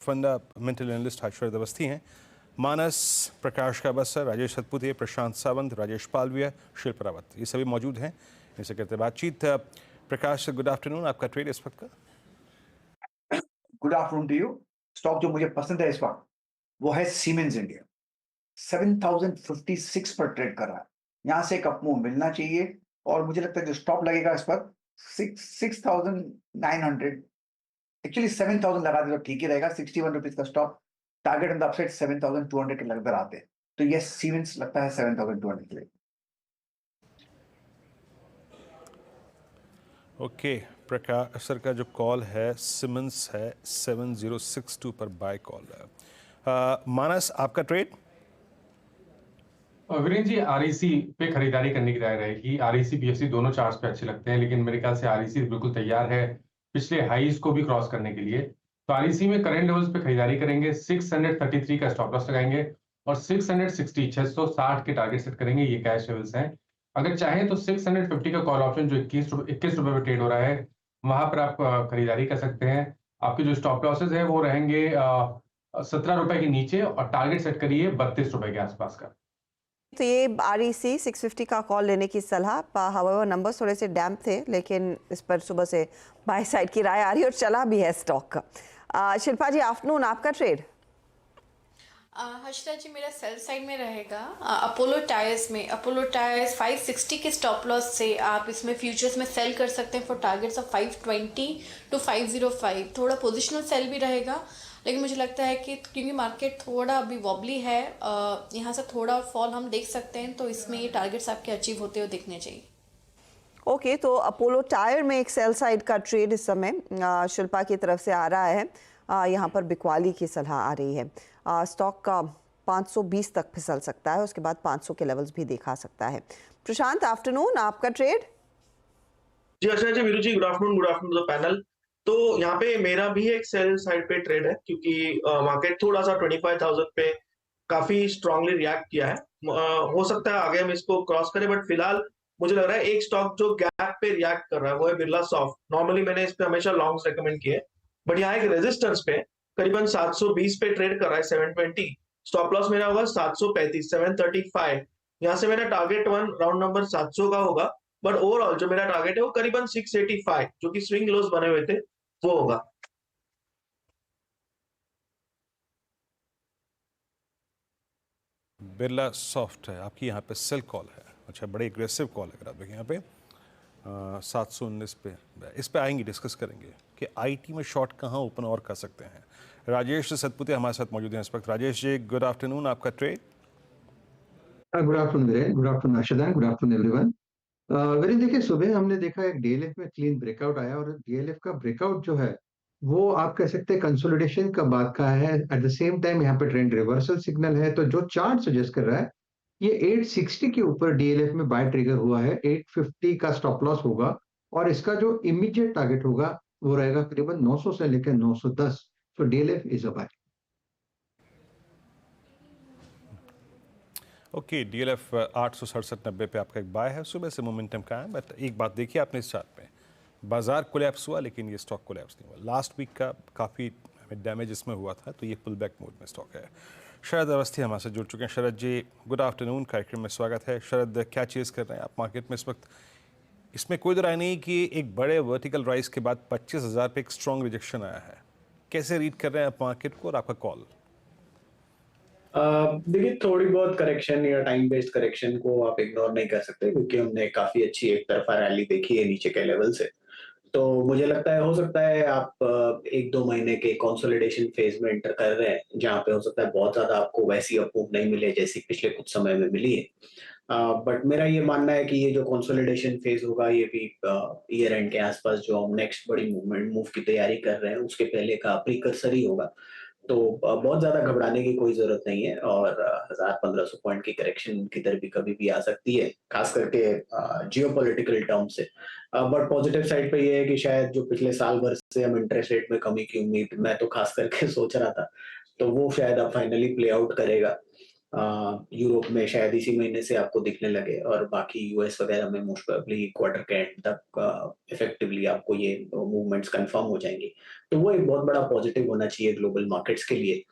Fundamental analyst Harshvardhan Awasthi हैं, मानस प्रकाश काबसर, राजेश सतपुते, प्रशांत सावंत, राजेश पालविया, शिल्पा रावत, ये सभी मौजूद हैं। इनसे करते बातचीत। Prakash, good afternoon. आपका ट्रेड इस वक्त का? Good afternoon to you. Stock जो मुझे पसंद है इस वक्त वो है सीमेंस इंडिया। 7056 पर ट्रेड कर रहा है। यहां से एक अपमूव मिलना चाहिए और मुझे लगता है जो स्टॉप लगेगा इस पर 6900, एक्चुअली 7000 लगा दे तो ठीक ही रहेगा। 61 रुपीज का stop, target on the upside 7200 के लगभग आते हैं, तो ये सीमेंस लगता है 7200 के लिए। ओके, प्रकाश सर का जो कॉल है सीमेंस है 7062 पर बाय कॉल है। मानस, आपका ट्रेड? वीरेंद्र जी, आरईसी पे खरीदारी करने की राय रहेगी। आरईसी बीएफसी दोनों चार्ट्स पे अच्छे लगते हैं, लेकिन मेरे ख्याल से आरईसी बिल्कुल तैयार है पिछले हाईज को भी क्रॉस करने के लिए। तो आरईसी में करंट लेवल्स पे खरीदारी करेंगे, 633 का स्टॉप लॉस लगाएंगे और 660 के टारगेट सेट करेंगे। ये कैश लेवल्स हैं। अगर चाहें तो 650 का कॉल ऑप्शन जो 21 रुपए पे ट्रेड हो रहा है, वहां पर आप खरीदारी कर सकते हैं। आपके जो स्टॉप लॉसेज है वो रहेंगे 17 रुपए के नीचे और टारगेट सेट करिए 32 रुपए के आसपास का। तो ये REC 650 का कॉल लेने की सलाह। हाउएवर नंबर्स थोड़े से डैम्प थे, लेकिन इस पर सुबह से बाय साइड की राय आ रही है और चला भी है स्टॉक का। शिल्पा जी, आफ्टरनून, आपका ट्रेड? हर्षिता जी, मेरा सेल साइड में रहेगा अपोलो टायर्स में। अपोलो टायर्स 560 के स्टॉप लॉस से आप इसमें फ्यूचर्स में सेल कर सकते हैं फॉर टारगेट्स ऑफ 520 टू 505। थोड़ा पोजिशनल सेल भी रहेगा, लेकिन मुझे लगता है कि क्योंकि मार्केट थोड़ा अभी वॉबली है, यहाँ से थोड़ा फॉल हम देख सकते हैं, तो इसमें ये टारगेट्स आपके अचीव होते हुए दिखने चाहिए। ओके, तो अपोलो टायर में एक सेल साइड का ट्रेड इस समय शिल्पा की तरफ से आ रहा है। यहाँ पर बिकवाली की सलाह आ रही है। स्टॉक का 520 तक फिसल सकता है, उसके बाद 500 के लेवल्स भी देखा सकता है। प्रशांत, आफ्टरनून, आपका ट्रेड? जी अच्छा जी, वीरू जी, गुड आफ्टरनून द पैनल। तो यहाँ पे मेरा भी एक सेल साइड पे ट्रेड है, क्योंकि मार्केट थोड़ा सा 25,000 पे काफी स्ट्रांगली रिएक्ट किया है। हो सकता है आगे हम इसको क्रॉस करें, बट फिलहाल मुझे लग रहा है एक स्टॉक जो गैप पे रिएक्ट कर रहा है वो है बिरला सॉफ्ट। नॉर्मली मैंने इस पे हमेशा लॉन्ग्स रेकमेंड किए, बट यहाँ एक रेजिस्टेंस पे करीबन 720 पे ट्रेड कर रहा है 720। स्टॉप लॉस मेरा होगा 735, 735। यहाँ से मेरा टारगेट वन राउंड नंबर 700 का होगा, बट ओवरऑल जो मेरा टारगेट है वो करीबन 685, जो कि स्विंग लोज बने हुए थे, वो होगा। बिरला सॉफ्ट है आपकी, यहाँ पे सेल कॉल है। अच्छा, बड़े एग्रेसिव कॉल है। अगर आप देखें यहाँ पे 719 पे, इस पे आएंगे, डिस्कस करेंगे कि आईटी में शॉर्ट कहाँ ओपन और कर सकते हैं। राजेश सतपुते हमारे साथ मौजूद हैं इस वक्त। राजेश जी, गुड आफ्टरनून, आपका trade? Good afternoon, good afternoon Arshdan, good afternoon everyone. Very देखिए, सुबह हमने देखा एक डीएलएफ में क्लीन ब्रेकआउट आया और डीएलएफ का ब्रेकआउट जो है वो आप कह सकते हैं कंसोलिडेशन का बात का है। एट द सेम टाइम यहाँ पे ट्रेंड रिवर्सल सिग्नल है, तो जो चार्ट सजेस्ट कर रहा है ये 860 के ऊपर डीएलएफ में बाय ट्रिगर हुआ है। 850 का स्टॉप लॉस होगा और इसका जो इमीडिएट टारगेट होगा वो रहेगा करीबन 900 से लेकर 910। So DLF is a buy. Okay, DLF 867.90 पे आपका एक बाय है। सुबह से मोमेंटम का है, बट एक बात देखिए आपने इस चार्ट पे, बाजार कोलैप्स हुआ लेकिन ये स्टॉक कोलैप्स नहीं हुआ। लास्ट वीक का काफ़ी डैमेज इसमें हुआ था, तो ये पुल बैक मोड में स्टॉक है। शरद अवस्थी हमारे से जुड़ चुके हैं। शरद जी, गुड आफ्टरनून, कार्यक्रम में स्वागत है। शरद, क्या चीज़ कर रहे हैं आप मार्केट में इस वक्त? इसमें कोई दो राय नहीं कि एक बड़े वर्टिकल राइज के बाद 25,000 पे एक स्ट्रॉन्ग रिजेक्शन आया है। कैसे रीड कर रहे हैं आप मार्केट को और आपका कॉल? देखिए, थोड़ी बहुत करेक्शन या टाइम बेस्ड करेक्शन को आप इग्नोर नहीं कर सकते, क्योंकि हमने काफी अच्छी एक तरफा रैली देखी है नीचे के लेवल से। तो मुझे लगता है हो सकता है आप 1-2 महीने के कंसोलिडेशन फेज में एंटर कर रहे हैं, जहां पे हो सकता है बहुत ज्यादा आपको वैसी अपमूव नहीं मिले जैसी पिछले कुछ समय में मिली है। बट मेरा ये मानना है कि ये जो कंसोलिडेशन फेज होगा ये भी ईयर एंड के आसपास जो हम नेक्स्ट बड़ी मूव की तैयारी कर रहे हैं उसके पहले का प्रीकर्सर ही होगा। तो बहुत ज्यादा घबराने की कोई जरूरत नहीं है और 1000-1500 पॉइंट की करेक्शन किधर भी कभी भी आ सकती है, खास करके जियोपॉलिटिकल टर्म से। बट पॉजिटिव साइड पे ये है कि शायद जो पिछले साल भर से हम इंटरेस्ट रेट में कमी की उम्मीद मैं तो खास करके सोच रहा था, तो वो शायद अब फाइनली प्ले आउट करेगा। यूरोप में शायद इसी महीने से आपको दिखने लगे और बाकी यूएस वगैरह में मोस्ट प्रोबेबली क्वार्टर के एंड तक इफेक्टिवली आपको ये मूवमेंट्स कंफर्म हो जाएंगी। तो वो एक बहुत बड़ा पॉजिटिव होना चाहिए ग्लोबल मार्केट्स के लिए।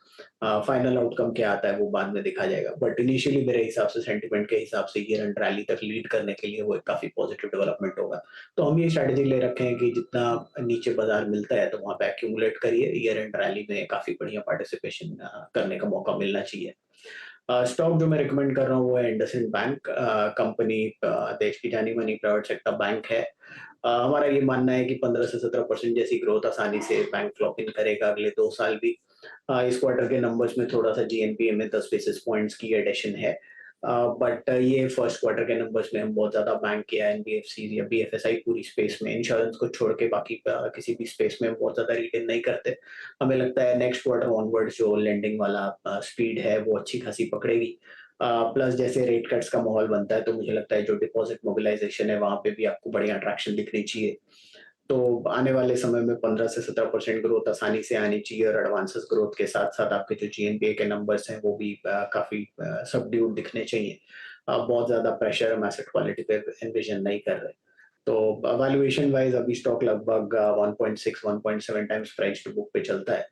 फाइनल आउटकम क्या आता है वो बाद में देखा जाएगा, बट इनिशियली मेरे हिसाब से सेंटिमेंट के हिसाब से ईयर एंड रैली तक लीड करने के लिए वो एक काफी पॉजिटिव डेवलपमेंट होगा। तो हम ये स्ट्रेटेजी ले रखे हैं कि जितना नीचे बाजार मिलता है तो वहां पे एक्यूमुलेट करिए, ईयर एंड रैली में काफी बढ़िया पार्टिसिपेशन करने का मौका मिलना चाहिए। स्टॉक जो मैं रिकमेंड कर रहा हूँ वो है इंडसइंड बैंक कंपनी, देश की जानी मानी प्राइवेट सेक्टर बैंक है। हमारा ये मानना है कि 15 से 17% जैसी ग्रोथ आसानी से बैंक क्लॉक इन करेगा अगले 2 साल भी। इस क्वार्टर के नंबर्स में थोड़ा सा जीएनपीए में 10 बेसिस पॉइंट्स की एडिशन है, बट ये फर्स्ट क्वार्टर के नंबर्स में हम बहुत ज्यादा बैंक या एनबीएफसी या बीएफएसआई पूरी स्पेस में, इंश्योरेंस को छोड़ के बाकी किसी भी स्पेस में बहुत ज्यादा रिटेन नहीं करते। हमें लगता है नेक्स्ट क्वार्टर ऑनवर्ड जो लेंडिंग वाला स्पीड है वो अच्छी खासी पकड़ेगी। प्लस जैसे रेट कट्स का माहौल बनता है तो मुझे लगता है जो डिपॉजिट मोबिलाइजेशन है वहां पे भी आपको बढ़िया अट्रैक्शन दिखनी चाहिए। तो आने वाले समय में 15 से 17% ग्रोथ आसानी से आनी चाहिए और एडवांसेस ग्रोथ के साथ साथ आपके जो जीएनपीए के नंबर्स हैं वो भी काफी सबड्यूड दिखने चाहिए। बहुत ज्यादा प्रेशर हम एसेट क्वालिटी पे एनविजन नहीं कर रहे। तो वैल्यूएशन वाइज अभी स्टॉक लगभग 1.6 1.7 टाइम्स प्राइस टू बुक पे चलता है।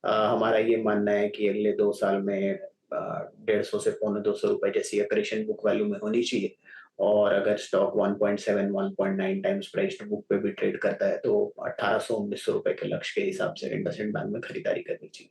हमारा ये मानना है कि अगले 2 साल में 150 से पौने 200 रुपए जैसी एक्रेशन बुक वैल्यू में होनी चाहिए, और अगर stock 1.7 1.9 times price to book पे भी ट्रेड करता है तो 1800-1900 रुपए के लक्ष्य के हिसाब से इंडसइंड बैंक में खरीदारी करनी चाहिए।